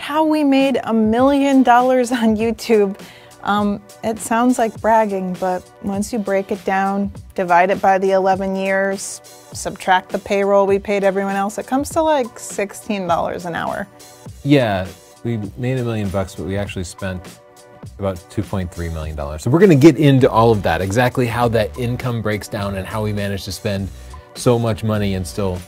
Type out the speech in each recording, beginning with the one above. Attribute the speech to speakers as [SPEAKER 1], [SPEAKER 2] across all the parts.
[SPEAKER 1] how we made $1 million on YouTube. It sounds like bragging, but once you break it down, divide it by the 11 years, subtract the payroll we paid everyone else, it comes to like $16 an hour.
[SPEAKER 2] Yeah, we made $1 million bucks, but we actually spent about $2.3 million. So we're gonna get into all of that, exactly how that income breaks down and how we managed to spend so much money and still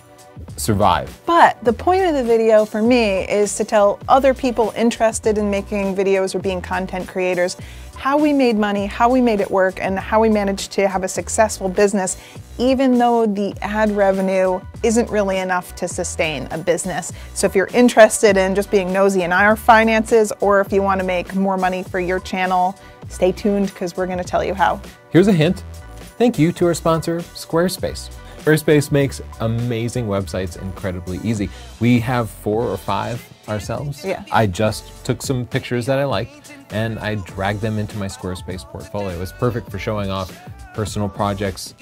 [SPEAKER 2] survive.
[SPEAKER 1] But the point of the video for me is to tell other people interested in making videos or being content creators how we made money, how we made it work, and how we managed to have a successful business, even though the ad revenue isn't really enough to sustain a business. So if you're interested in just being nosy in our finances, or if you want to make more money for your channel, stay tuned because we're going to tell you how.
[SPEAKER 2] Here's a hint. Thank you to our sponsor, Squarespace. Squarespace makes amazing websites incredibly easy. We have 4 or 5 ourselves.
[SPEAKER 1] Yeah.
[SPEAKER 2] I just took some pictures that I liked and I dragged them into my Squarespace portfolio. It's perfect for showing off personal projects,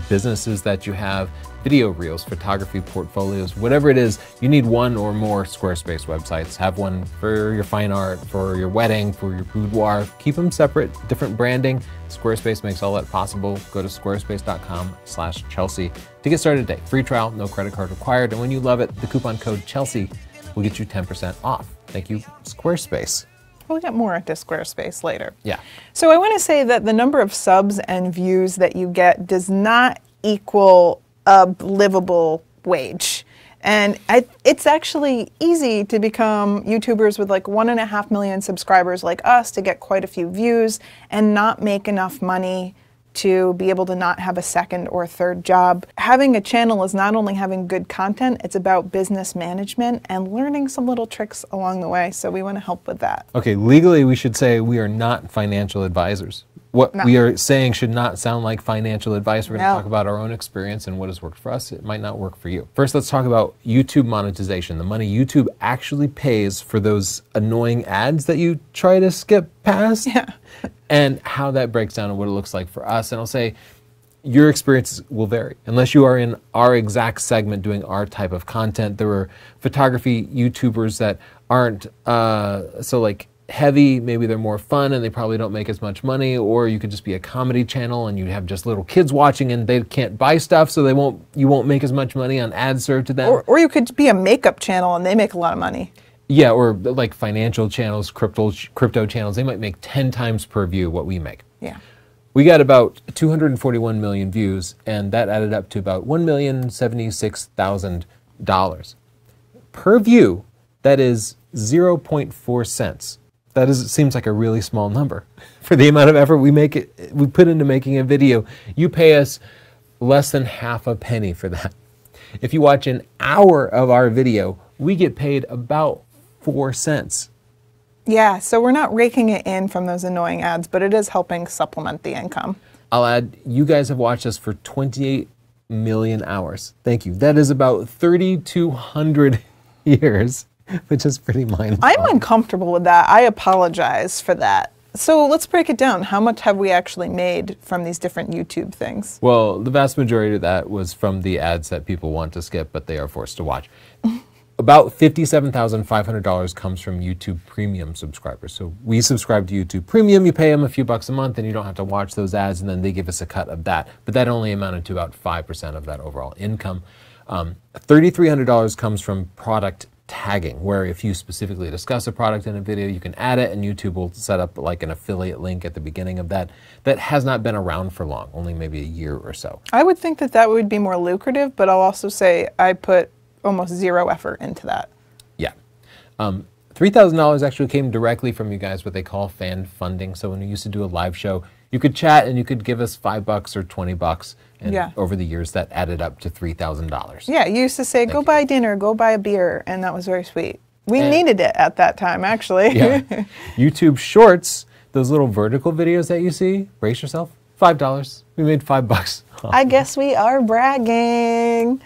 [SPEAKER 2] businesses that you have, video reels, photography portfolios, whatever it is, you need one or more Squarespace websites. Have one for your fine art, for your wedding, for your boudoir. Keep them separate, different branding. Squarespace makes all that possible. Go to squarespace.com/Chelsea to get started today. Free trial, no credit card required. And when you love it, the coupon code Chelsea will get you 10% off. Thank you, Squarespace.
[SPEAKER 1] We'll get more into Squarespace later.
[SPEAKER 2] Yeah.
[SPEAKER 1] So I want to say that the number of subs and views that you get does not equal a livable wage. And it's actually easy to become YouTubers with like 1.5 million subscribers like us to get quite a few views and not make enough money to be able to not have a second or third job. Having a channel is not only having good content, it's about business management and learning some little tricks along the way. So we want to help with that.
[SPEAKER 2] Okay, legally we should say we are not financial advisors. What we are saying should not sound like financial advice. We're going to talk about our own experience and what has worked for us. It might not work for you. First, let's talk about YouTube monetization, the money YouTube actually pays for those annoying ads that you try to skip past.
[SPEAKER 1] Yeah.
[SPEAKER 2] And how that breaks down and what it looks like for us. And I'll say your experience will vary. Unless you are in our exact segment doing our type of content. There are photography YouTubers that aren't so like heavy, maybe they're more fun and they probably don't make as much money, or you could just be a comedy channel and you have just little kids watching and they can't buy stuff, so you won't make as much money on ads served to them.
[SPEAKER 1] Or you could be a makeup channel and they make a lot of money.
[SPEAKER 2] Yeah, or like financial channels, crypto channels, they might make 10 times per view what we make.
[SPEAKER 1] Yeah.
[SPEAKER 2] We got about 241 million views, and that added up to about $1,076,000. Per view, that is 0.4 cents. That seems like a really small number. For the amount of effort we put into making a video, you pay us less than half a penny for that. If you watch an hour of our video, we get paid about 4 cents.
[SPEAKER 1] Yeah, so we're not raking it in from those annoying ads, but it is helping supplement the income.
[SPEAKER 2] I'll add, you guys have watched us for 28 million hours. Thank you. That is about 3,200 years, which is pretty mind-blowing.
[SPEAKER 1] I'm uncomfortable with that. I apologize for that. So let's break it down. How much have we actually made from these different YouTube things?
[SPEAKER 2] Well, the vast majority of that was from the ads that people want to skip, but they are forced to watch. About $57,500 comes from YouTube Premium subscribers. So we subscribe to YouTube Premium, you pay them a few bucks a month and you don't have to watch those ads, and then they give us a cut of that. But that only amounted to about 5% of that overall income. $3,300 comes from product tagging, where if you specifically discuss a product in a video, you can add it and YouTube will set up like an affiliate link at the beginning of that. That has not been around for long, only maybe a year or so.
[SPEAKER 1] I would think that that would be more lucrative, but I'll also say I put almost zero effort into that.
[SPEAKER 2] Yeah. $3,000 actually came directly from you guys, what they call fan funding. So when we used to do a live show, you could chat and you could give us $5 or $20, and over the years that added up to $3,000.
[SPEAKER 1] Yeah, you used to say, go buy dinner, go buy a beer, and that was very sweet. We needed it at that time, actually.
[SPEAKER 2] Yeah. YouTube Shorts, those little vertical videos that you see, brace yourself, $5. We made $5.
[SPEAKER 1] I guess we are bragging.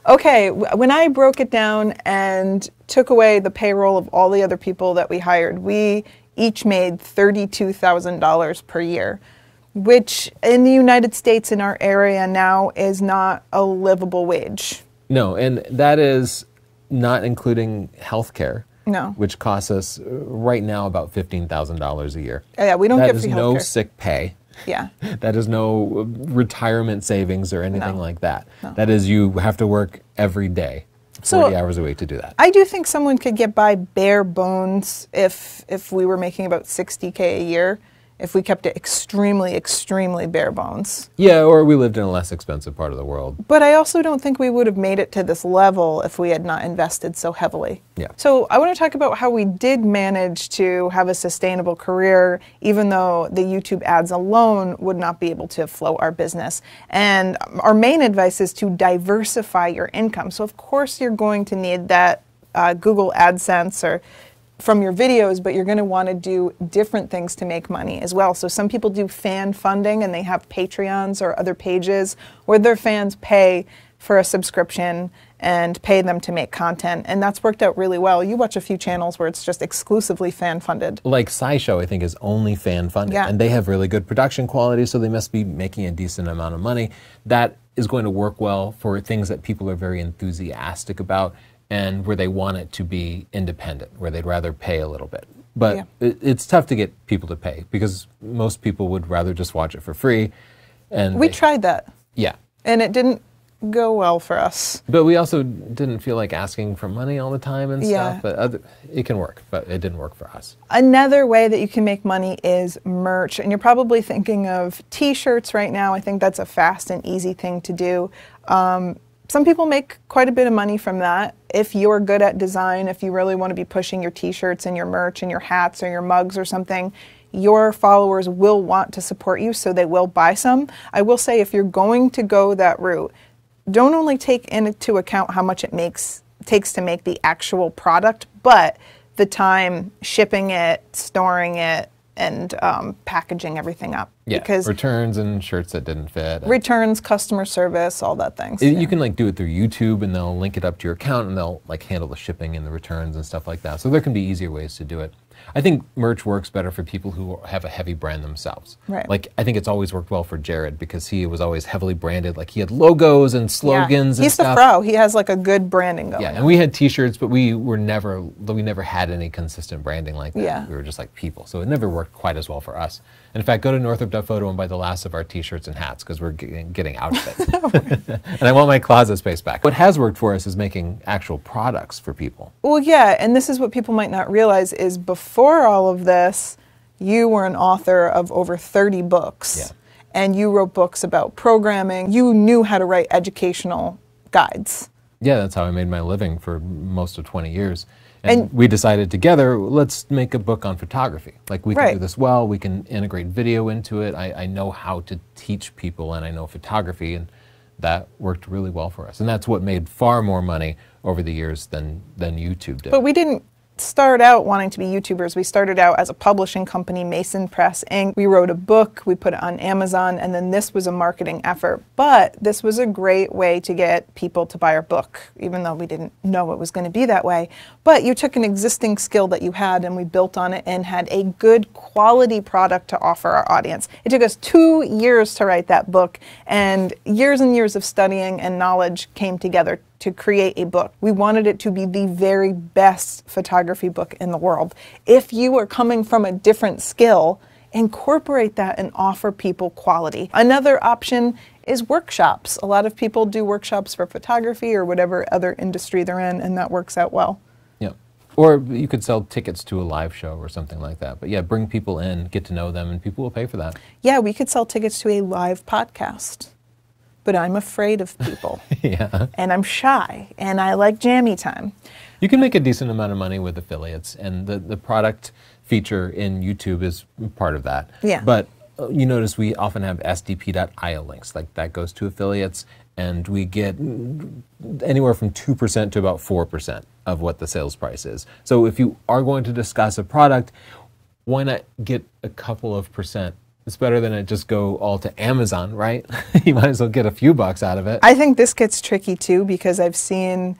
[SPEAKER 1] Okay, when I broke it down and took away the payroll of all the other people that we hired, we each made $32,000 per year, which in the United States in our area now is not a livable wage.
[SPEAKER 2] No, and that is not including healthcare.
[SPEAKER 1] No.
[SPEAKER 2] which costs us right now about $15,000 a year.
[SPEAKER 1] Yeah, we don't
[SPEAKER 2] That
[SPEAKER 1] get
[SPEAKER 2] is
[SPEAKER 1] free
[SPEAKER 2] no
[SPEAKER 1] healthcare.
[SPEAKER 2] sick pay.
[SPEAKER 1] Yeah.
[SPEAKER 2] That is no retirement savings or anything
[SPEAKER 1] No.
[SPEAKER 2] like that.
[SPEAKER 1] No.
[SPEAKER 2] That is, you have to work every day, 40 hours a week to do that.
[SPEAKER 1] I do think someone could get by bare bones if we were making about $60K a year, if we kept it extremely, extremely bare bones.
[SPEAKER 2] Yeah, or we lived in a less expensive part of the world.
[SPEAKER 1] But I also don't think we would have made it to this level if we had not invested so heavily.
[SPEAKER 2] Yeah.
[SPEAKER 1] So I want to talk about how we did manage to have a sustainable career, even though the YouTube ads alone would not be able to float our business. And our main advice is to diversify your income. So of course you're going to need that Google AdSense or from your videos, but you're going to want to do different things to make money as well. So some people do fan funding and they have Patreons or other pages where their fans pay for a subscription and pay them to make content. And that's worked out really well. You watch a few channels where it's just exclusively fan funded.
[SPEAKER 2] Like SciShow, I think, is only fan funded.
[SPEAKER 1] Yeah.
[SPEAKER 2] And they have really good production quality, so they must be making a decent amount of money. That is going to work well for things that people are very enthusiastic about and where they want it to be independent, where they'd rather pay a little bit. But it's tough to get people to pay because most people would rather just watch it for free. And
[SPEAKER 1] We tried that.
[SPEAKER 2] Yeah.
[SPEAKER 1] And it didn't go well for us.
[SPEAKER 2] But we also didn't feel like asking for money all the time and
[SPEAKER 1] Yeah.
[SPEAKER 2] stuff. But it can work, but it didn't work for us.
[SPEAKER 1] Another way that you can make money is merch. And you're probably thinking of t-shirts right now. I think that's a fast and easy thing to do. Some people make quite a bit of money from that. If you're good at design, if you really want to be pushing your t-shirts and your merch and your hats or your mugs or something, your followers will want to support you, so they will buy some. I will say, if you're going to go that route, don't only take into account how much it takes to make the actual product, but the time shipping it, storing it, and packaging everything up.
[SPEAKER 2] Yeah,
[SPEAKER 1] because
[SPEAKER 2] returns and shirts that didn't fit.
[SPEAKER 1] returns, customer service, all that things.
[SPEAKER 2] You can like do it through YouTube and they'll link it up to your account and they'll like handle the shipping and the returns and stuff like that. So there can be easier ways to do it. I think merch works better for people who have a heavy brand themselves.
[SPEAKER 1] Right.
[SPEAKER 2] Like I think it's always worked well for Jared because he was always heavily branded. Like he had logos and slogans and
[SPEAKER 1] He's
[SPEAKER 2] stuff.
[SPEAKER 1] the pro. He has like a good branding going.
[SPEAKER 2] Yeah, and we had t-shirts, but we never had any consistent branding like that.
[SPEAKER 1] Yeah.
[SPEAKER 2] We were just like people. So it never worked quite as well for us. And in fact, go to northrop.photo and buy the last of our t-shirts and hats because we're getting out of it. And I want my closet space back. What has worked for us is making actual products for people.
[SPEAKER 1] Well, yeah, and this is what people might not realize is before all of this, you were an author of over 30 books.
[SPEAKER 2] Yeah.
[SPEAKER 1] And you wrote books about programming. You knew how to write educational guides.
[SPEAKER 2] Yeah, that's how I made my living for most of 20 years. And we decided together, let's make a book on photography. Like we can do this well, we can integrate video into it. I know how to teach people and I know photography, and that worked really well for us. And that's what made far more money over the years than YouTube did.
[SPEAKER 1] But we didn't start out wanting to be YouTubers. We started out as a publishing company, Mason Press Inc. We wrote a book, we put it on Amazon, and then this was a marketing effort. But this was a great way to get people to buy our book, even though we didn't know it was going to be that way. But you took an existing skill that you had and we built on it and had a good quality product to offer our audience. It took us 2 years to write that book, and years of studying and knowledge came together to create a book. We wanted it to be the very best photography book in the world. If you are coming from a different skill, incorporate that and offer people quality. Another option is workshops. A lot of people do workshops for photography or whatever other industry they're in, and that works out well.
[SPEAKER 2] Yeah. Or you could sell tickets to a live show or something like that. But yeah, bring people in, get to know them, and people will pay for that.
[SPEAKER 1] Yeah, we could sell tickets to a live podcast. But I'm afraid of people.
[SPEAKER 2] Yeah.
[SPEAKER 1] And I'm shy, and I like jammy time.
[SPEAKER 2] You can make a decent amount of money with affiliates, and the product feature in YouTube is part of that.
[SPEAKER 1] Yeah.
[SPEAKER 2] But you notice we often have sdp.io links, like that goes to affiliates, and we get anywhere from 2% to about 4% of what the sales price is. So if you are going to discuss a product, why not get a couple of percent? It's better than it just go all to Amazon, right? You might as well get a few bucks out of it.
[SPEAKER 1] I think this gets tricky too, because I've seen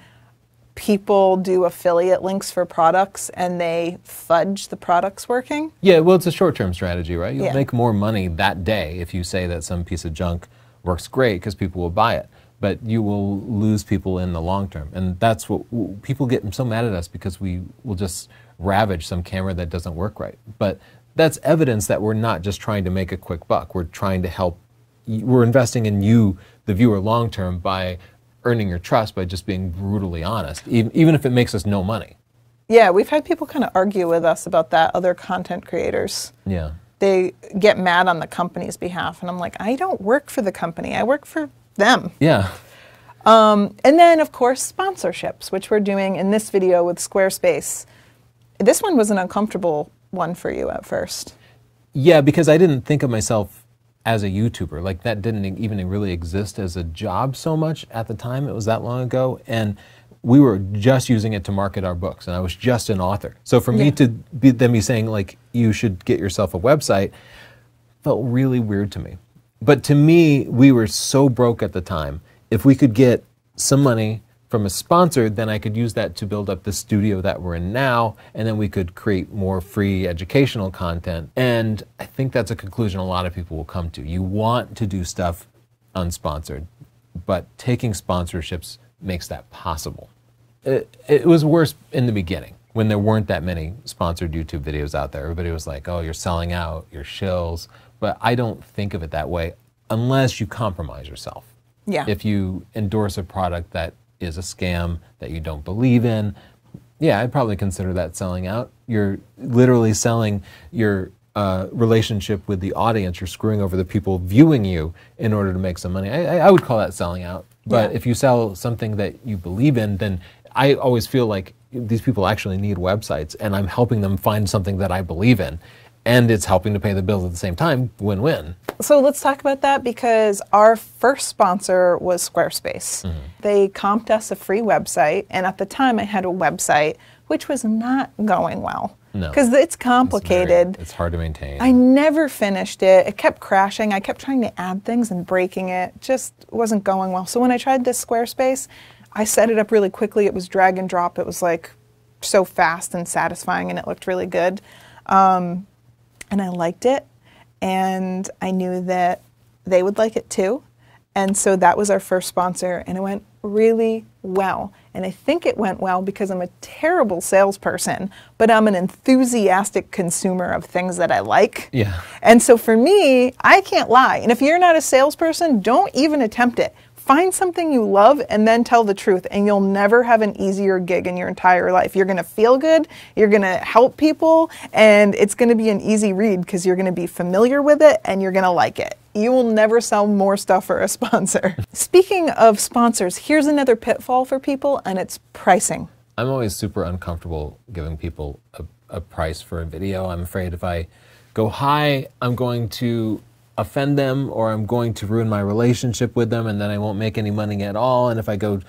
[SPEAKER 1] people do affiliate links for products and they fudge the products working.
[SPEAKER 2] Yeah, well, it's a short-term strategy, right? You'll
[SPEAKER 1] Yeah.
[SPEAKER 2] make more money that day if you say that some piece of junk works great because people will buy it. but you will lose people in the long term. And that's what people get so mad at us, because we will just ravage some camera that doesn't work right. But that's evidence that we're not just trying to make a quick buck. We're trying to help. We're investing in you, the viewer, long term by earning your trust by just being brutally honest, even if it makes us no money.
[SPEAKER 1] Yeah, we've had people kind of argue with us about that, other content creators.
[SPEAKER 2] Yeah.
[SPEAKER 1] They get mad on the company's behalf, and I'm like, I don't work for the company, I work for them.
[SPEAKER 2] Yeah.
[SPEAKER 1] And then, of course, sponsorships, which we're doing in this video with Squarespace. This one was an uncomfortable one for you at first.
[SPEAKER 2] Yeah, because I didn't think of myself as a YouTuber. Like, that didn't even really exist as a job so much at the time. It was that long ago. And we were just using it to market our books, and I was just an author. So for me to be saying, like, you should get yourself a website, felt really weird to me. But to me, we were so broke at the time. If we could get some money from a sponsor, then I could use that to build up the studio that we're in now, and then we could create more free educational content. And I think that's a conclusion a lot of people will come to. You want to do stuff unsponsored, but taking sponsorships makes that possible. It was worse in the beginning when there weren't that many sponsored YouTube videos out there. Everybody was like, oh, you're selling out, you're shills. But I don't think of it that way unless you compromise yourself.
[SPEAKER 1] Yeah.
[SPEAKER 2] If you endorse a product that is a scam that you don't believe in, yeah, I'd probably consider that selling out. You're literally selling your relationship with the audience. You're screwing over the people viewing you in order to make some money. I would call that selling out. But if you sell something that you believe in, then I always feel like these people actually need websites, and I'm helping them find something that I believe in. And it's helping to pay the bills at the same time. Win-win.
[SPEAKER 1] So let's talk about that, because our first sponsor was Squarespace. Mm-hmm. They comped us a free website, and at the time I had a website which was not going well.
[SPEAKER 2] No.
[SPEAKER 1] Because it's complicated.
[SPEAKER 2] It's hard to maintain.
[SPEAKER 1] I never finished it. It kept crashing. I kept trying to add things and breaking it. Just wasn't going well. So when I tried this Squarespace, I set it up really quickly. It was drag and drop. It was like so fast and satisfying, and it looked really good. And I liked it, and I knew that they would like it too. And so that was our first sponsor, and it went really well. And I think it went well because I'm a terrible salesperson, but I'm an enthusiastic consumer of things that I like.
[SPEAKER 2] Yeah.
[SPEAKER 1] And so for me, I can't lie. And if you're not a salesperson, don't even attempt it. Find something you love and then tell the truth, and you'll never have an easier gig in your entire life. You're going to feel good, you're going to help people, and it's going to be an easy read because you're going to be familiar with it and you're going to like it. You will never sell more stuff for a sponsor. Speaking of sponsors, here's another pitfall for people, and it's pricing.
[SPEAKER 2] I'm always super uncomfortable giving people a price for a video. I'm afraid if I go high, I'm going to offend them, or I'm going to ruin my relationship with them, and then I won't make any money at all. And if I go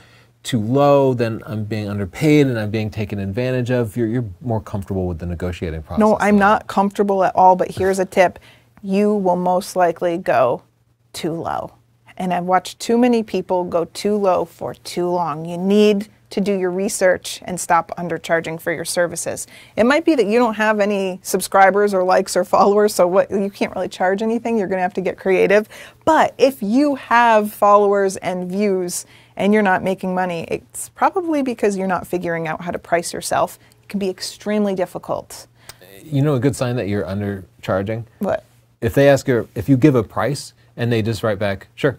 [SPEAKER 2] too low, then I'm being underpaid and I'm being taken advantage of. You're more comfortable with the negotiating process.
[SPEAKER 1] No, I'm not comfortable at all, but here's a tip. You will most likely go too low. And I've watched too many people go too low for too long. You need to do your research and stop undercharging for your services. It might be that you don't have any subscribers or likes or followers, so you can't really charge anything. You're going to have to get creative. But if you have followers and views and you're not making money, it's probably because you're not figuring out how to price yourself. It can be extremely difficult.
[SPEAKER 2] You know a good sign that you're undercharging?
[SPEAKER 1] What?
[SPEAKER 2] If they ask you, if you give a price and they just write back, sure,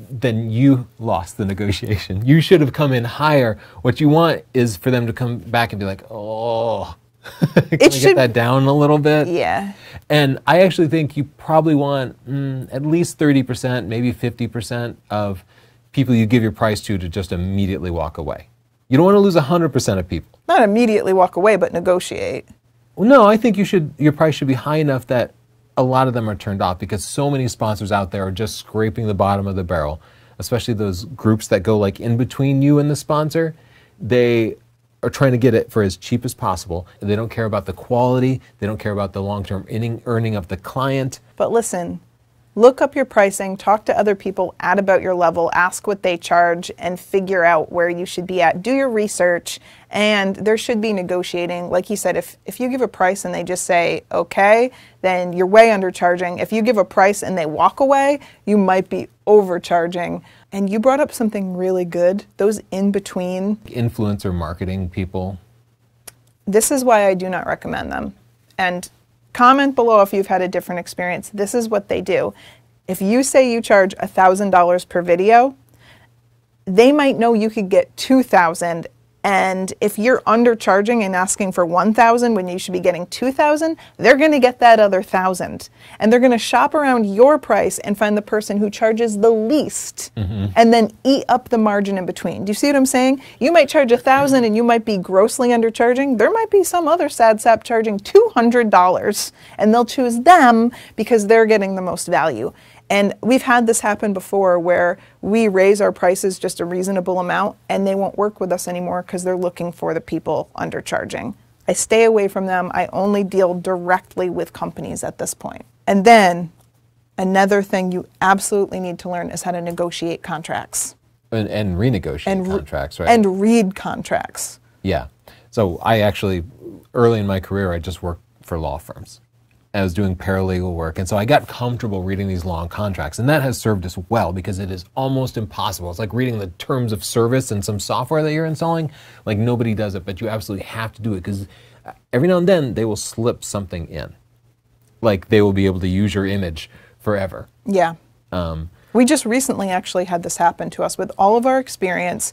[SPEAKER 2] then you lost the negotiation. You should have come in higher. What you want is for them to come back and be like, oh, can we get that down a little bit?
[SPEAKER 1] Yeah.
[SPEAKER 2] And I actually think you probably want at least 30%, maybe 50% of people you give your price to just immediately walk away. You don't want to lose 100% of people.
[SPEAKER 1] Not immediately walk away, but negotiate.
[SPEAKER 2] Well, no, I think your price should be high enough that a lot of them are turned off, because so many sponsors out there are just scraping the bottom of the barrel, especially those groups that go like in between you and the sponsor. They are trying to get it for as cheap as possible. They don't care about the quality. They don't care about the long-term earning of the client.
[SPEAKER 1] But listen, look up your pricing, talk to other people at about your level, ask what they charge, and figure out where you should be at. Do your research, and there should be negotiating. Like you said, if you give a price and they just say, okay, then you're way undercharging. If you give a price and they walk away, you might be overcharging. And you brought up something really good, those in-between.
[SPEAKER 2] Influencer marketing people.
[SPEAKER 1] This is why I do not recommend them. And comment below if you've had a different experience. This is what they do. If you say you charge $1,000 per video, they might know you could get 2,000, and if you're undercharging and asking for 1,000 when you should be getting 2,000, they're going to get that other 1,000, and they're going to shop around your price and find the person who charges the least, and then eat up the margin in between. Do you see what I'm saying? You might charge 1,000 and you might be grossly undercharging. There might be some other sad sap charging $200, and they'll choose them because they're getting the most value. And we've had this happen before where we raise our prices just a reasonable amount and they won't work with us anymore because they're looking for the people undercharging. I stay away from them. I only deal directly with companies at this point. And then another thing you absolutely need to learn is how to negotiate contracts.
[SPEAKER 2] And renegotiate contracts, right?
[SPEAKER 1] And read contracts.
[SPEAKER 2] Yeah. So I actually, early in my career, I just worked for law firms. I was doing paralegal work, and so I got comfortable reading these long contracts, and that has served us well because it is almost impossible. It's like reading the terms of service in some software that you're installing. Like, nobody does it, but you absolutely have to do it because every now and then they will slip something in. Like, they will be able to use your image forever.
[SPEAKER 1] Yeah. We just recently actually had this happen to us. With all of our experience,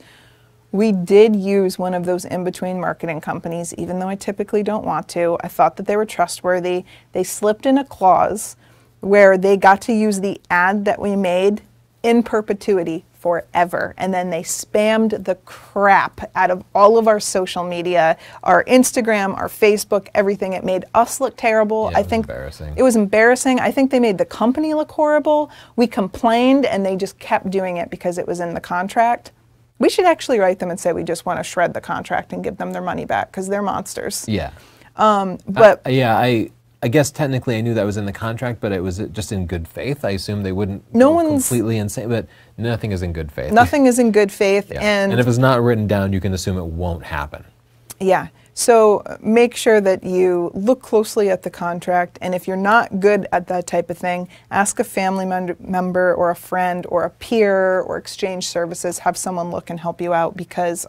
[SPEAKER 1] we did use one of those in-between marketing companies, even though I typically don't want to. I thought that they were trustworthy. They slipped in a clause where they got to use the ad that we made in perpetuity forever. And then they spammed the crap out of all of our social media, our Instagram, our Facebook, everything. It made us look terrible.
[SPEAKER 2] Yeah, it was embarrassing.
[SPEAKER 1] It was embarrassing. I think they made the company look horrible. We complained and they just kept doing it because it was in the contract. We should actually write them and say we just want to shred the contract and give them their money back because they're monsters.
[SPEAKER 2] Yeah.
[SPEAKER 1] But
[SPEAKER 2] I guess technically I knew that was in the contract, but it was just in good faith. I assumed they wouldn't go completely insane, but nothing is in good faith.
[SPEAKER 1] Nothing is in good faith.
[SPEAKER 2] Yeah.
[SPEAKER 1] And
[SPEAKER 2] if it's not written down, you can assume it won't happen.
[SPEAKER 1] Yeah. So make sure that you look closely at the contract, and if you're not good at that type of thing, ask a family member or a friend or a peer or exchange services, have someone look and help you out because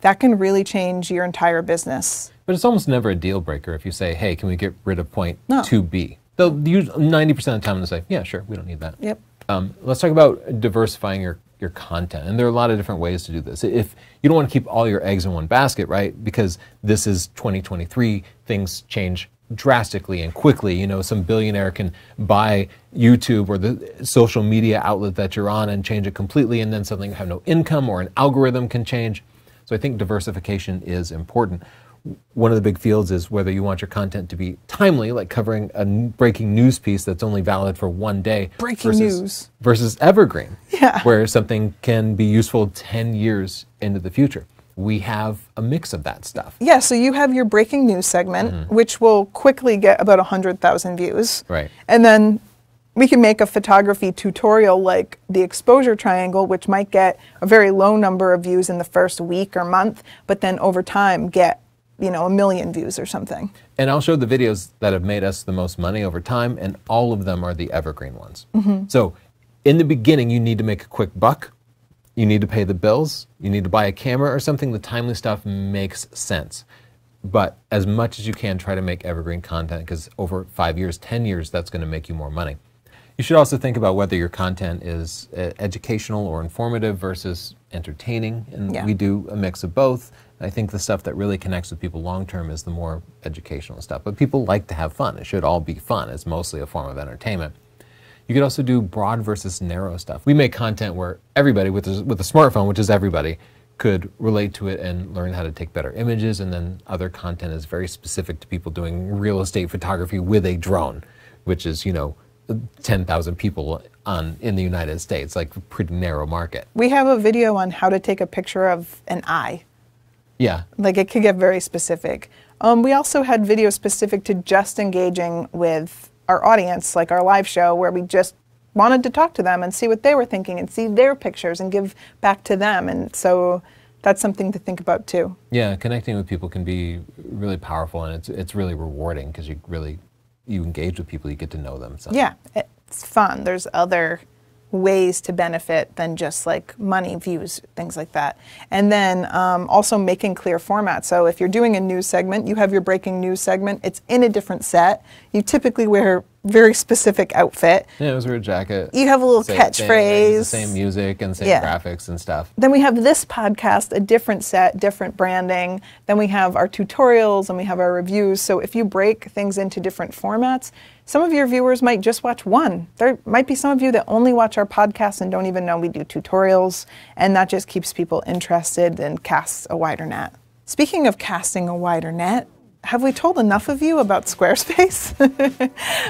[SPEAKER 1] that can really change your entire business.
[SPEAKER 2] But it's almost never a deal breaker if you say, hey, can we get rid of point 2B? They'll use 90% of the time they'll say, yeah, sure, we don't need that.
[SPEAKER 1] Yep.
[SPEAKER 2] Let's talk about diversifying your content. And there are a lot of different ways to do this. If you don't want to keep all your eggs in one basket, right? Because this is 2023, things change drastically and quickly. You know, some billionaire can buy YouTube or the social media outlet that you're on and change it completely, and then suddenly you have no income or an algorithm can change. So I think diversification is important. One of the big fields is whether you want your content to be timely, like covering a breaking news piece that's only valid for one day. Versus evergreen, where something can be useful 10 years into the future. We have a mix of that stuff.
[SPEAKER 1] Yeah, so you have your breaking news segment, which will quickly get about 100,000 views.
[SPEAKER 2] Right.
[SPEAKER 1] And then we can make a photography tutorial like the exposure triangle, which might get a very low number of views in the first week or month, but then over time get 1 million views or something.
[SPEAKER 2] And I'll show the videos that have made us the most money over time, and all of them are the evergreen ones. So in the beginning, you need to make a quick buck. You need to pay the bills. You need to buy a camera or something. The timely stuff makes sense. But as much as you can, try to make evergreen content because over 5 years, 10 years, that's going to make you more money. You should also think about whether your content is educational or informative versus entertaining, and we do a mix of both. I think the stuff that really connects with people long-term is the more educational stuff. But people like to have fun. It should all be fun. It's mostly a form of entertainment. You could also do broad versus narrow stuff. We make content where everybody with a smartphone, which is everybody, could relate to it and learn how to take better images, and then other content is very specific to people doing real estate photography with a drone, which is, 10,000 people in the United States, like a pretty narrow market.
[SPEAKER 1] We have a video on how to take a picture of an eye.
[SPEAKER 2] Yeah.
[SPEAKER 1] Like it could get very specific. We also had videos specific to just engaging with our audience, like our live show, where we just wanted to talk to them and see what they were thinking and see their pictures and give back to them. And so that's something to think about too.
[SPEAKER 2] Yeah, connecting with people can be really powerful, and it's really rewarding because you engage with people, you get to know them. So.
[SPEAKER 1] Yeah, it's fun. There's other ways to benefit than just like money, views, things like that. And then also making clear formats. So if you're doing a news segment, you have your breaking news segment, it's in a different set. You typically wear very specific outfit.
[SPEAKER 2] Yeah, it was a jacket.
[SPEAKER 1] You have a little catchphrase.
[SPEAKER 2] The same music and same graphics and stuff.
[SPEAKER 1] Then we have this podcast, a different set, different branding. Then we have our tutorials and we have our reviews. So if you break things into different formats, some of your viewers might just watch one. There might be some of you that only watch our podcast and don't even know we do tutorials, and that just keeps people interested and casts a wider net. Speaking of casting a wider net, have we told enough of you about Squarespace?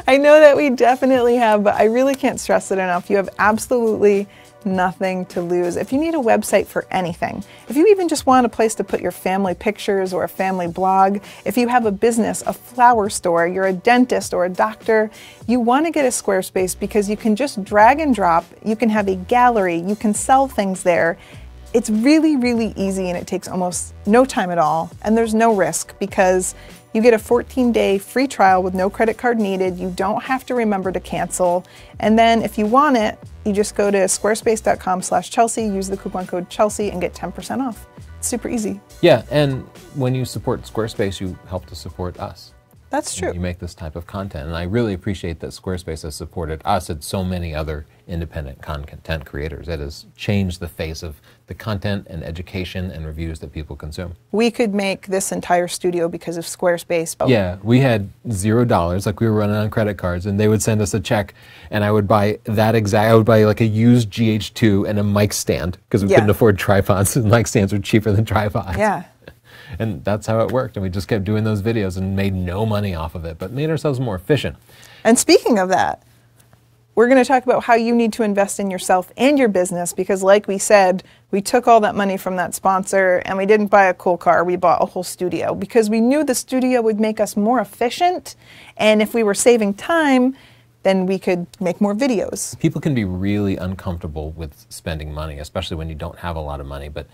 [SPEAKER 1] I know that we definitely have, but I really can't stress it enough. You have absolutely nothing to lose. If you need a website for anything, if you even just want a place to put your family pictures or a family blog, if you have a business, a flower store, you're a dentist or a doctor, you want to get a Squarespace because you can just drag and drop, you can have a gallery, you can sell things there. It's really, really easy and it takes almost no time at all, and there's no risk because you get a 14-day free trial with no credit card needed. You don't have to remember to cancel. And then if you want it, you just go to squarespace.com/Chelsea, use the coupon code Chelsea and get 10% off. It's super easy.
[SPEAKER 2] Yeah, and when you support Squarespace, you help to support us.
[SPEAKER 1] That's true.
[SPEAKER 2] You make this type of content, and I really appreciate that Squarespace has supported us and so many other independent content creators. It has changed the face of the content and education and reviews that people consume.
[SPEAKER 1] We could make this entire studio because of Squarespace.
[SPEAKER 2] Yeah, we had $0, like we were running on credit cards, and they would send us a check, and I would buy like a used GH2 and a mic stand because we couldn't afford tripods, and mic stands were cheaper than tripods.
[SPEAKER 1] Yeah.
[SPEAKER 2] And that's how it worked, and we just kept doing those videos and made no money off of it, but made ourselves more efficient.
[SPEAKER 1] And speaking of that, we're going to talk about how you need to invest in yourself and your business because like we said, we took all that money from that sponsor and we didn't buy a cool car, we bought a whole studio because we knew the studio would make us more efficient, and if we were saving time, then we could make more videos.
[SPEAKER 2] People can be really uncomfortable with spending money, especially when you don't have a lot of money, but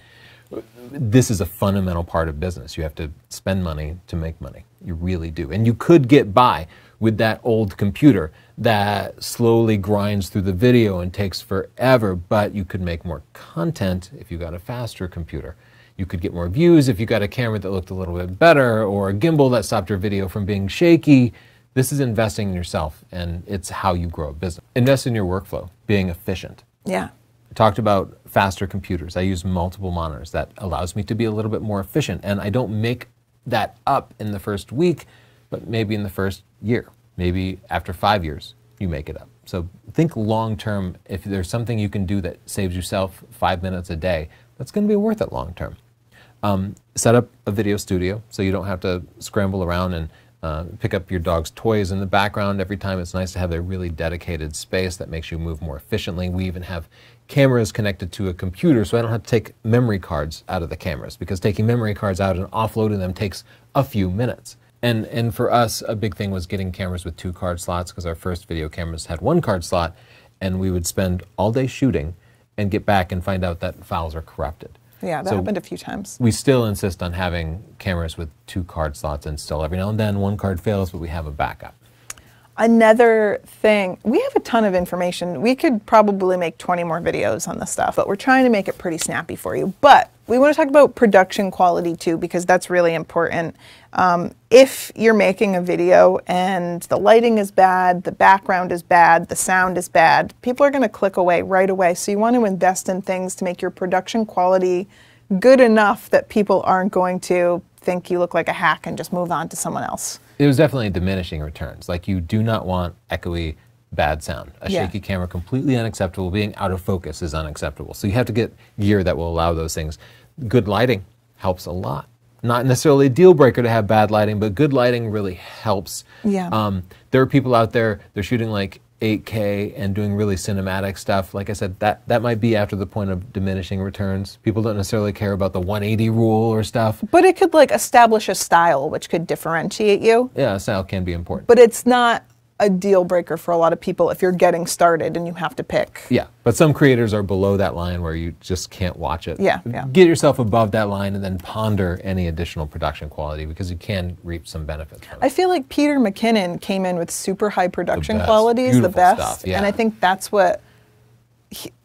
[SPEAKER 2] this is a fundamental part of business. You have to spend money to make money. You really do. And you could get by with that old computer that slowly grinds through the video and takes forever, but you could make more content if you got a faster computer. You could get more views if you got a camera that looked a little bit better or a gimbal that stopped your video from being shaky. This is investing in yourself, and it's how you grow a business. Invest in your workflow, being efficient.
[SPEAKER 1] Yeah.
[SPEAKER 2] I talked about faster computers. I use multiple monitors. That allows me to be a little bit more efficient, and I don't make that up in the first week, but maybe in the first year. Maybe after 5 years, you make it up. So think long term. If there's something you can do that saves yourself 5 minutes a day, that's going to be worth it long term. Set up a video studio so you don't have to scramble around and pick up your dog's toys in the background every time. It's nice to have a really dedicated space that makes you move more efficiently. We even have cameras connected to a computer, so I don't have to take memory cards out of the cameras, because taking memory cards out and offloading them takes a few minutes. And for us, a big thing was getting cameras with 2 card slots, because our first video cameras had 1 card slot, and we would spend all day shooting and get back and find out that files are corrupted.
[SPEAKER 1] Yeah, that happened a few times.
[SPEAKER 2] We still insist on having cameras with 2 card slots installed. Every now and then 1 card fails, but we have a backup.
[SPEAKER 1] Another thing, we have a ton of information. We could probably make 20 more videos on this stuff, but we're trying to make it pretty snappy for you. But we want to talk about production quality too, because that's really important. If you're making a video and the lighting is bad, the background is bad, the sound is bad, people are going to click away right away. So you want to invest in things to make your production quality good enough that people aren't going to think you look like a hack and just move on to someone else.
[SPEAKER 2] It was definitely diminishing returns. Like, you do not want echoey, bad sound. A shaky camera, completely unacceptable. Being out of focus is unacceptable. So you have to get gear that will allow those things. Good lighting helps a lot. Not necessarily a deal breaker to have bad lighting, but good lighting really helps.
[SPEAKER 1] Yeah.
[SPEAKER 2] There are people out there, they're shooting like 8K and doing really cinematic stuff. Like I said, that might be after the point of diminishing returns. People don't necessarily care about the 180 rule or stuff.
[SPEAKER 1] But it could like establish a style which could differentiate you.
[SPEAKER 2] Yeah, style can be important.
[SPEAKER 1] But it's not a deal breaker for a lot of people if you're getting started and you have to pick.
[SPEAKER 2] Yeah, but some creators are below that line where you just can't watch it.
[SPEAKER 1] Yeah.
[SPEAKER 2] Get yourself above that line and then ponder any additional production quality, because you can reap some benefits from it.
[SPEAKER 1] I feel like Peter McKinnon came in with super high production
[SPEAKER 2] best.
[SPEAKER 1] qualities,
[SPEAKER 2] Beautiful
[SPEAKER 1] the best.
[SPEAKER 2] stuff, yeah.
[SPEAKER 1] And I think that's what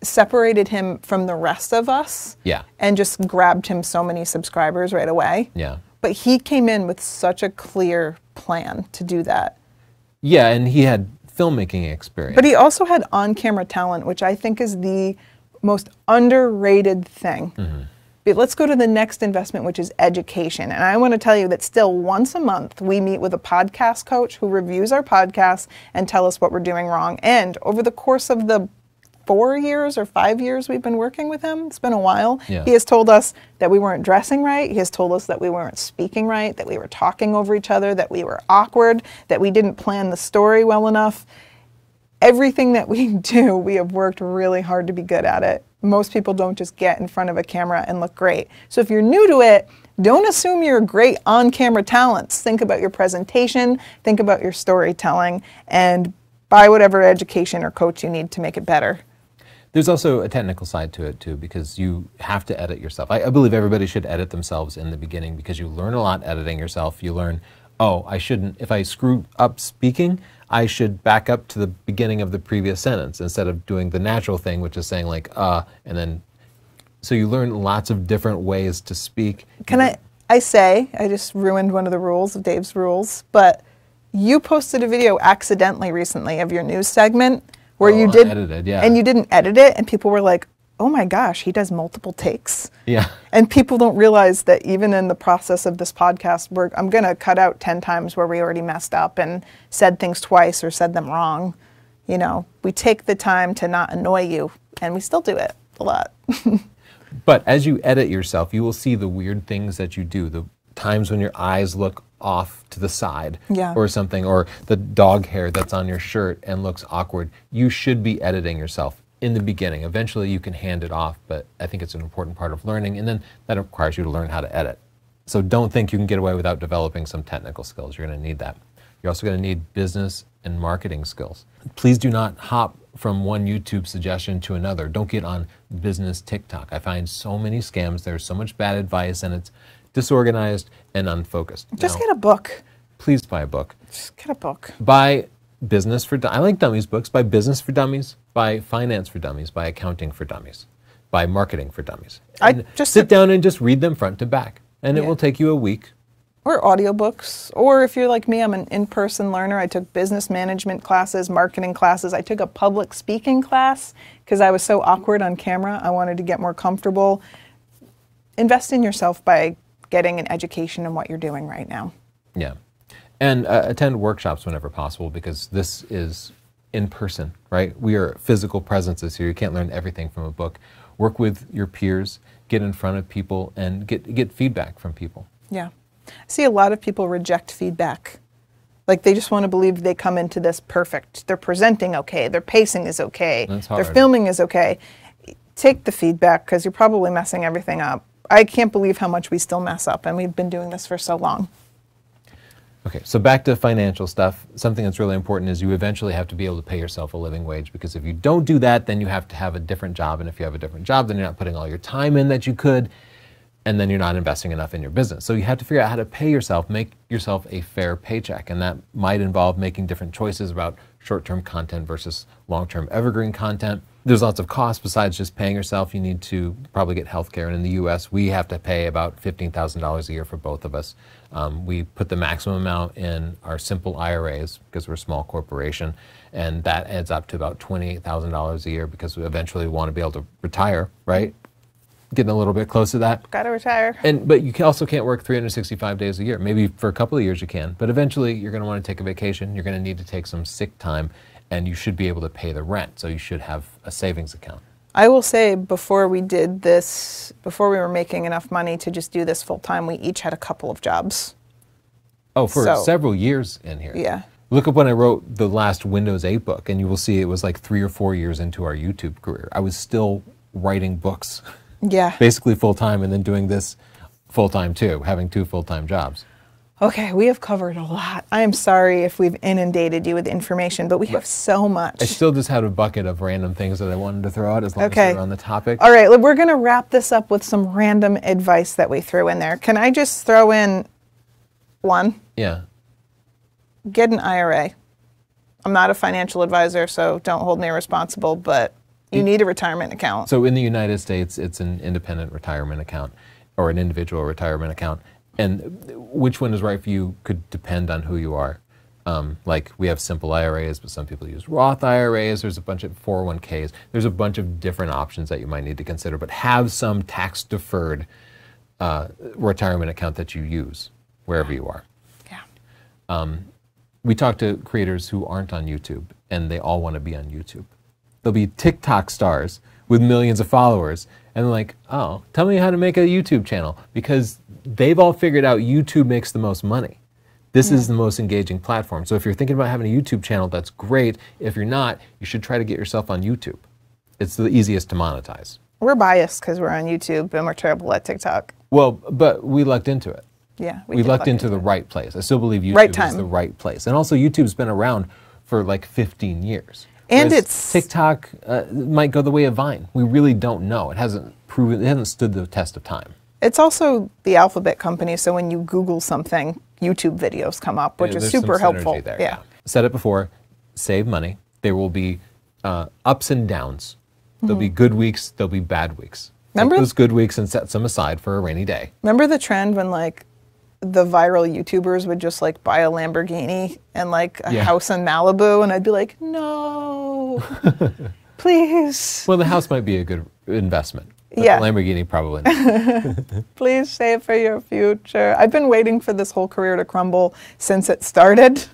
[SPEAKER 1] separated him from the rest of us.
[SPEAKER 2] Yeah.
[SPEAKER 1] And just grabbed him so many subscribers right away.
[SPEAKER 2] Yeah.
[SPEAKER 1] But he came in with such a clear plan to do that.
[SPEAKER 2] Yeah, and he had filmmaking experience.
[SPEAKER 1] But he also had on-camera talent, which I think is the most underrated thing. But let's go to the next investment, which is education. And I want to tell you that still once a month, we meet with a podcast coach who reviews our podcasts and tell us what we're doing wrong. And over the course of the 4 years or 5 years we've been working with him, it's been a while,
[SPEAKER 2] Yeah.
[SPEAKER 1] he has told us that we weren't dressing right. He has told us that we weren't speaking right, that we were talking over each other, that we were awkward, that we didn't plan the story well enough. Everything that we do, we have worked really hard to be good at it. Most people don't just get in front of a camera and look great. So if you're new to it, don't assume you're great on-camera talents. Think about your presentation, think about your storytelling, and buy whatever education or coach you need to make it better.
[SPEAKER 2] There's also a technical side to it too, because you have to edit yourself. I believe everybody should edit themselves in the beginning because you learn a lot editing yourself. You learn, oh, I shouldn't, if I screw up speaking, I should back up to the beginning of the previous sentence instead of doing the natural thing, which is saying like, and then, so you learn lots of different ways to speak.
[SPEAKER 1] Can I just ruined one of the rules of Dave's rules, but you posted a video accidentally recently of your news segment where you did,
[SPEAKER 2] edited, yeah.
[SPEAKER 1] and you didn't edit it, and people were like, oh my gosh, he does multiple takes.
[SPEAKER 2] Yeah.
[SPEAKER 1] And people don't realize that even in the process of this podcast, I'm going to cut out 10 times where we already messed up and said things twice or said them wrong. You know, we take the time to not annoy you, and we still do it a lot.
[SPEAKER 2] But as you edit yourself, you will see the weird things that you do, the times when your eyes look off to the side or something, or the dog hair that's on your shirt and looks awkward. You should be editing yourself in the beginning. Eventually you can hand it off, but I think it's an important part of learning, and then that requires you to learn how to edit. So don't think you can get away without developing some technical skills. You're going to need that. You're also going to need business and marketing skills. Please do not hop from one YouTube suggestion to another. Don't get on business TikTok. I find so many scams. There's so much bad advice, and it's disorganized and unfocused.
[SPEAKER 1] Just get a book.
[SPEAKER 2] Please buy a book.
[SPEAKER 1] Just get a book.
[SPEAKER 2] Buy Business for Dummies. I like Dummies books. Buy Business for Dummies. Buy Finance for Dummies. Buy Accounting for Dummies. Buy Marketing for Dummies. And sit down and just read them front to back. And it will take you a week.
[SPEAKER 1] Or audiobooks. Or if you're like me, I'm an in-person learner. I took business management classes, marketing classes. I took a public speaking class because I was so awkward on camera. I wanted to get more comfortable. Invest in yourself by getting an education in what you're doing right now.
[SPEAKER 2] Yeah. And attend workshops whenever possible, because this is in person, right? We are physical presences here. You can't learn everything from a book. Work with your peers, get in front of people, and get feedback from people.
[SPEAKER 1] Yeah. I see a lot of people reject feedback. Like they just want to believe they come into this perfect. They're presenting okay, their pacing is okay, their filming is okay. Take the feedback because you're probably messing everything up. I can't believe how much we still mess up, and we've been doing this for so long.
[SPEAKER 2] Okay, so back to financial stuff. Something that's really important is you eventually have to be able to pay yourself a living wage, because if you don't do that, then you have to have a different job, and if you have a different job, then you're not putting all your time in that you could, and then you're not investing enough in your business. So you have to figure out how to pay yourself, make yourself a fair paycheck, and that might involve making different choices about short-term content versus long-term evergreen content. There's lots of costs besides just paying yourself. You need to probably get healthcare, and in the US, we have to pay about $15,000 a year for both of us. We put the maximum amount in our simple IRAs because we're a small corporation, and that adds up to about $28,000 a year because we eventually want to be able to retire, right? Getting a little bit close to that.
[SPEAKER 1] Gotta retire.
[SPEAKER 2] But you also can't work 365 days a year. Maybe for a couple of years you can, but eventually you're going to want to take a vacation. You're going to need to take some sick time, and you should be able to pay the rent. So you should have a savings account.
[SPEAKER 1] I will say, before we did this, before we were making enough money to just do this full time, we each had a couple of jobs.
[SPEAKER 2] Oh, for several years in here.
[SPEAKER 1] Yeah.
[SPEAKER 2] Look up when I wrote the last Windows 8 book, and you will see it was like 3 or 4 years into our YouTube career. I was still writing books.
[SPEAKER 1] Yeah.
[SPEAKER 2] Basically full time, and then doing this full time too, having 2 full-time jobs.
[SPEAKER 1] Okay, we have covered a lot. I am sorry if we've inundated you with information, but we have so much.
[SPEAKER 2] I still just had a bucket of random things that I wanted to throw out as long as we're on the topic.
[SPEAKER 1] All right, we're going to wrap this up with some random advice that we threw in there. Can I just throw in one?
[SPEAKER 2] Yeah.
[SPEAKER 1] Get an IRA. I'm not a financial advisor, so don't hold me responsible, but You need a retirement account.
[SPEAKER 2] So in the United States, it's an independent retirement account or an individual retirement account. And which one is right for you could depend on who you are. Like we have simple IRAs, but some people use Roth IRAs. There's a bunch of 401ks. There's a bunch of different options that you might need to consider, but have some tax-deferred retirement account that you use wherever you are.
[SPEAKER 1] Yeah.
[SPEAKER 2] We talk to creators who aren't on YouTube, and they all want to be on YouTube. They'll be TikTok stars with millions of followers, and they're like, oh, tell me how to make a YouTube channel, because they've all figured out YouTube makes the most money. This is the most engaging platform. So if you're thinking about having a YouTube channel, that's great. If you're not, you should try to get yourself on YouTube. It's the easiest to monetize.
[SPEAKER 1] We're biased because we're on YouTube and we're terrible at TikTok.
[SPEAKER 2] Well, but we lucked into it.
[SPEAKER 1] Yeah,
[SPEAKER 2] we lucked into the right place. I still believe YouTube is the right place. And also YouTube's been around for like 15 years.
[SPEAKER 1] And
[SPEAKER 2] Whereas
[SPEAKER 1] it's
[SPEAKER 2] TikTok might go the way of Vine. We really don't know. It hasn't stood the test of time.
[SPEAKER 1] It's also the alphabet company, so when you Google something, YouTube videos come up, which is super helpful.
[SPEAKER 2] There, yeah. Said it before, save money. There will be ups and downs. There'll be good weeks, there'll be bad weeks.
[SPEAKER 1] Remember
[SPEAKER 2] Take those good weeks and set some aside for a rainy day.
[SPEAKER 1] Remember the trend when like the viral YouTubers would just like buy a Lamborghini and like a house in Malibu, and I'd be like, no, please.
[SPEAKER 2] Well, the house might be a good investment. But
[SPEAKER 1] Yeah.
[SPEAKER 2] the Lamborghini probably not.
[SPEAKER 1] Please save for your future. I've been waiting for this whole career to crumble since it started.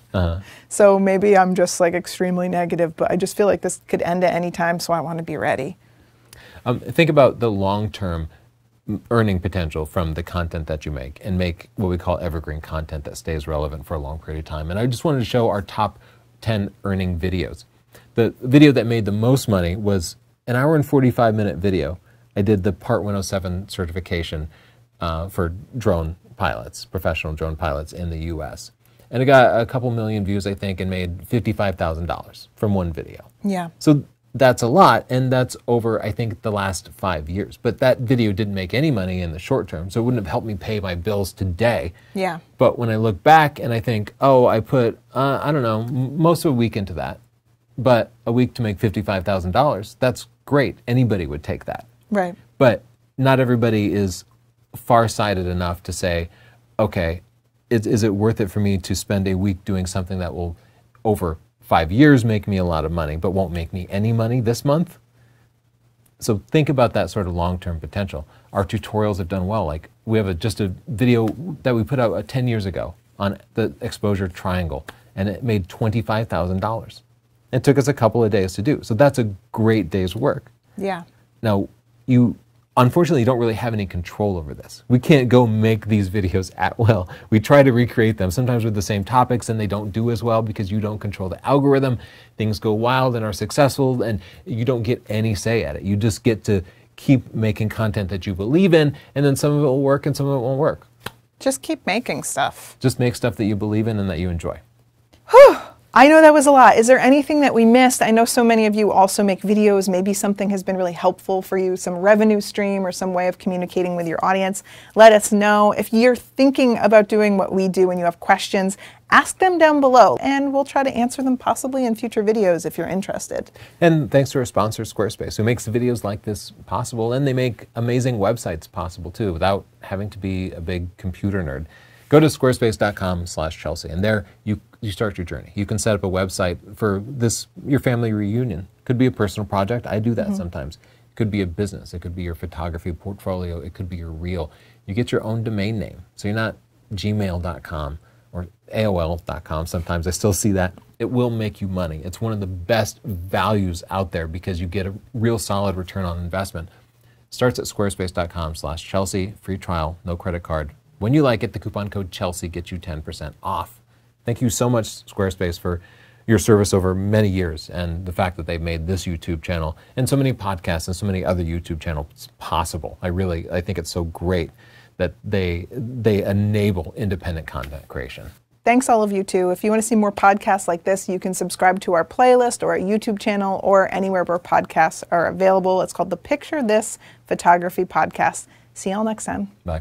[SPEAKER 1] So maybe I'm just like extremely negative, but I just feel like this could end at any time, so I want to be ready.
[SPEAKER 2] Think about the long-term earning potential from the content that you make, and make what we call evergreen content that stays relevant for a long period of time. And I just wanted to show our top 10 earning videos. The video that made the most money was an hour and 45-minute video. I did the Part 107 certification for drone pilots, professional drone pilots in the US. And it got a couple million views, I think, and made $55,000 from one video.
[SPEAKER 1] Yeah.
[SPEAKER 2] So that's a lot, and that's over, I think, the last 5 years. But that video didn't make any money in the short term, so it wouldn't have helped me pay my bills today.
[SPEAKER 1] Yeah.
[SPEAKER 2] But when I look back and I think, oh, I put, I don't know, most of a week into that, but a week to make $55,000, that's great. Anybody would take that.
[SPEAKER 1] Right.
[SPEAKER 2] But not everybody is far-sighted enough to say, okay, is it worth it for me to spend a week doing something that will, over 5 years, make me a lot of money, but won't make me any money this month? So think about that sort of long-term potential. Our tutorials have done well. Like we have just a video that we put out 10 years ago on the exposure triangle, and it made $25,000. It took us a couple of days to do. So that's a great day's work.
[SPEAKER 1] Yeah.
[SPEAKER 2] Now, you unfortunately don't really have any control over this. We can't go make these videos at will. We try to recreate them, sometimes with the same topics, and they don't do as well because you don't control the algorithm. Things go wild and are successful, and you don't get any say at it. You just get to keep making content that you believe in, and then some of it will work and some of it won't work.
[SPEAKER 1] Just keep making stuff.
[SPEAKER 2] Just make stuff that you believe in and that you enjoy.
[SPEAKER 1] Whew. I know that was a lot. Is there anything that we missed? I know so many of you also make videos. Maybe something has been really helpful for you, some revenue stream or some way of communicating with your audience. Let us know. If you're thinking about doing what we do and you have questions, ask them down below, and we'll try to answer them possibly in future videos if you're interested.
[SPEAKER 2] And thanks to our sponsor, Squarespace, who makes videos like this possible, and they make amazing websites possible too, without having to be a big computer nerd. Go to squarespace.com/Chelsea, and there you start your journey. You can set up a website for your family reunion. Could be a personal project. I do that sometimes. It could be a business. It could be your photography portfolio. It could be your reel. You get your own domain name, so you're not gmail.com or AOL.com. Sometimes I still see that. It will make you money. It's one of the best values out there because you get a real solid return on investment. Starts at squarespace.com/Chelsea. Free trial, no credit card. When you like it, the coupon code Chelsea gets you 10% off. Thank you so much, Squarespace, for your service over many years and the fact that they've made this YouTube channel and so many podcasts and so many other YouTube channels possible. I think it's so great that they enable independent content creation.
[SPEAKER 1] Thanks all of you too. If you want to see more podcasts like this, you can subscribe to our playlist or our YouTube channel or anywhere where podcasts are available. It's called the Picture This Photography Podcast. See y'all next time.
[SPEAKER 2] Bye.